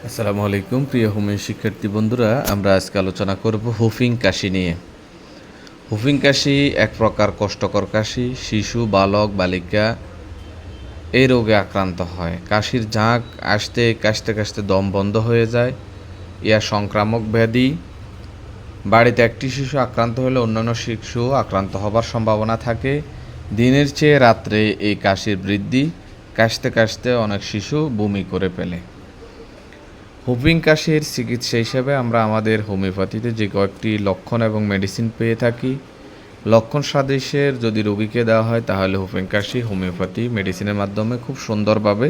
আসসালামু আলাইকুম প্রিয় হোমিও শিক্ষার্থী বন্ধুরা, আমরা আজকে আলোচনা করব হুফিং কাশি নিয়ে। হুফিং কাশি এক প্রকার কষ্টকর কাশি। শিশু, বালক, বালিকা এই রোগে আক্রান্ত হয়। কাশির ঝাঁক আসতে কাশতে কাশতে দম বন্ধ হয়ে যায়। ইয়া সংক্রামক ব্যাধি। বাড়িতে একটি শিশু আক্রান্ত হলে অন্যান্য শিশু আক্রান্ত হবার সম্ভাবনা থাকে। দিনের চেয়ে রাত্রে এই কাশির বৃদ্ধি। কাশতে কাশতে অনেক শিশু বমি করে ফেলে। হুফিং কাশির চিকিৎসা হিসেবে আমরা আমাদের হোমিওপ্যাথিতে যে কয়েকটি লক্ষণ এবং মেডিসিন পেয়ে থাকি। লক্ষণ সাদৃশ্যের যদি রোগীকে দেওয়া হয় তাহলে হুফিং কাশি হোমিওপ্যাথি মেডিসিনের মাধ্যমে খুব সুন্দরভাবে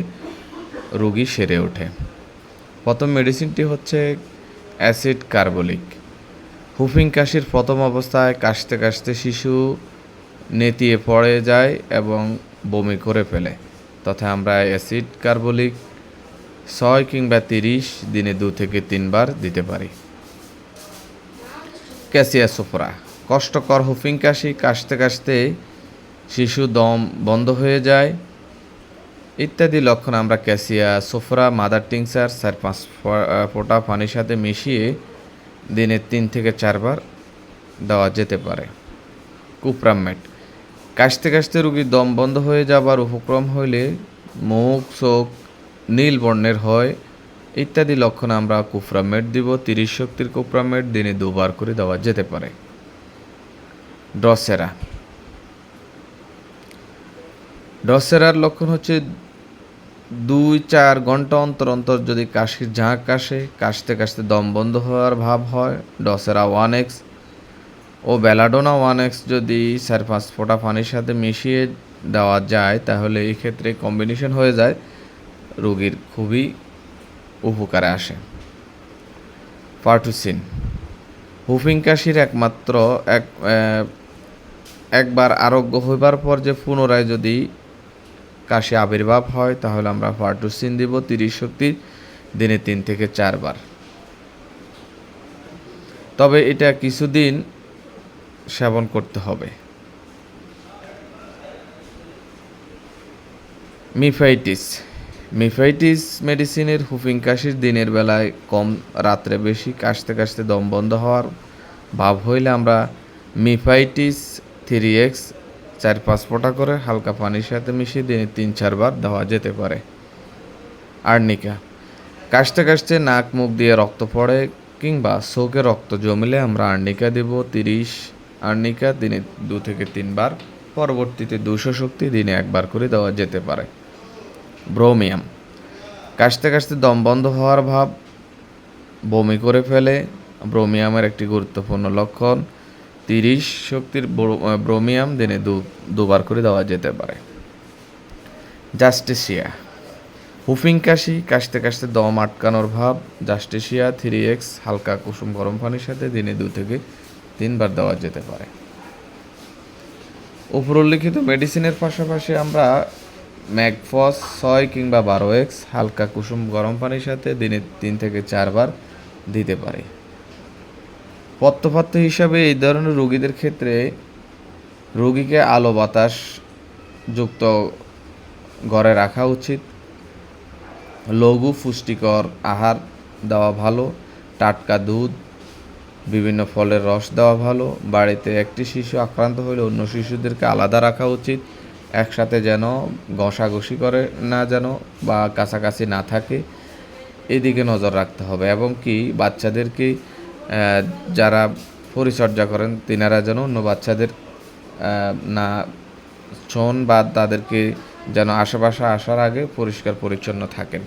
রোগী সেরে ওঠে। প্রথম মেডিসিনটি হচ্ছে অ্যাসিড কার্বলিক। হুফিং কাশির প্রথম অবস্থায় কাশতে কাশতে শিশু নেতিয়ে পড়ে যায় এবং বমি করে ফেলে, তথা আমরা অ্যাসিড কার্বলিক 6 কিংবা 30 দিনে 2 থেকে 3 বার দিতে পারি। ক্যাসিয়া সোফরা। কষ্টকর হুফিং কাশি, কাশতে কাশতে শিশু দম বন্ধ হয়ে যায় ইত্যাদি লক্ষণ আমরা ক্যাসিয়া সোফরা মাদার টিংচার 4-5 ফোঁটা পানির সাথে মিশিয়ে দিনে 3 থেকে 4 বার দেওয়া যেতে পারে। কুপ্রামেট। কাশতে কাশতে রোগীর দম বন্ধ হয়ে যাবার উপক্রম হইলে মুখ চোখ নীল বর্ণের হয় ইত্যাদি লক্ষণ আমরা কুপ্রামেট দিব। 30 শক্তির কুপ্রামেট দিনে 2 বার করে দেওয়া যেতে পারে। ড্রসেরা। ড্রসেরার লক্ষণ হচ্ছে 2-4 ঘন্টা অন্তর অন্তর যদি কাশির ঝাঁক আসে, কাশতে কাশতে দম বন্ধ হওয়ার ভাব হয়, ড্রসেরা 1x ও বেলাডোনা 1x যদি 4-5 ফোঁটা পানির সাথে মিশিয়ে দেওয়া যায় তাহলে এই ক্ষেত্রে কম্বিনেশন হয়ে যায়, রোগীর খুবই উপকারে আসে। পার্টুসিন। হুফিং কাশির একবার আরোগ্য হইবার পর যে পুনরায় যদি কাশি আবির্ভাব হয় তাহলে আমরা পার্টুসিন দিব 30 শক্তির দিনে 3 থেকে 4 বার। তবে এটা কিছুদিন সেবন করতে হবে। মিফাইটিস মেডিসিনের হুফিং কাশির দিনের বেলায় কম, রাত্রে বেশি, কাশতে কাশতে দম বন্ধ হওয়ার ভাব হইলে আমরা মিফাইটিস 3x 4-5 ফোঁটা করে হালকা পানির সাথে মিশিয়ে দিনে 3-4 বার দেওয়া যেতে পারে। আর্নিকা। কাশতে কাশতে নাক মুখ দিয়ে রক্ত পড়ে কিংবা চোখে রক্ত জমিলে আমরা আর্নিকা দেব 30 আর্নিকা দিনে 2 থেকে 3 বার। পরবর্তীতে 200 শক্তি দিনে 1 বার করে দেওয়া যেতে পারে। ব্রোমিয়াম। কাশতে কাশতে দম বন্ধ হওয়ার ভাব, বমি করে ফেলে ব্রোমিয়ামের একটি গুরুত্বপূর্ণ লক্ষণ। 30 শক্তির ব্রোমিয়াম দিনে 2 বার করে দেওয়া যেতে পারে। জাস্টেসিয়া। হুফিং কাশি, কাশতে কাশতে দম আটকানোর ভাব, জাস্টেসিয়া 3x হালকা কুসুম গরম পানির সাথে দিনে 2 থেকে 3 বার দেওয়া যেতে পারে। উপরোল্লিখিত মেডিসিনের পাশাপাশি আমরা ম্যাগফস 6 কিংবা 12x হালকা কুসুম গরম পানির সাথে দিনে 3 থেকে 4 বার দিতে পারি। পথ্যপাথ্য হিসাবে এই ধরনের রোগীদের ক্ষেত্রে রোগীকে আলো বাতাস যুক্ত ঘরে রাখা উচিত। লঘু পুষ্টিকর আহার দেওয়া ভালো। টাটকা দুধ, বিভিন্ন ফলের রস দেওয়া ভালো। বাড়িতে একটি শিশু আক্রান্ত হলে অন্য শিশুদেরকে আলাদা রাখা উচিত। একসাথে যেন ঘষাঘষি করে না যেন বা কাছাকাছি না থাকে, এদিকে নজর রাখতে হবে। এবং কি বাচ্চাদেরকে যারা পরিচর্যা করেন তিনারা যেন অন্য বাচ্চাদের না ছোঁন বা তাদেরকে যেন আশেপাশে আসার আগে পরিষ্কার পরিচ্ছন্ন থাকেন।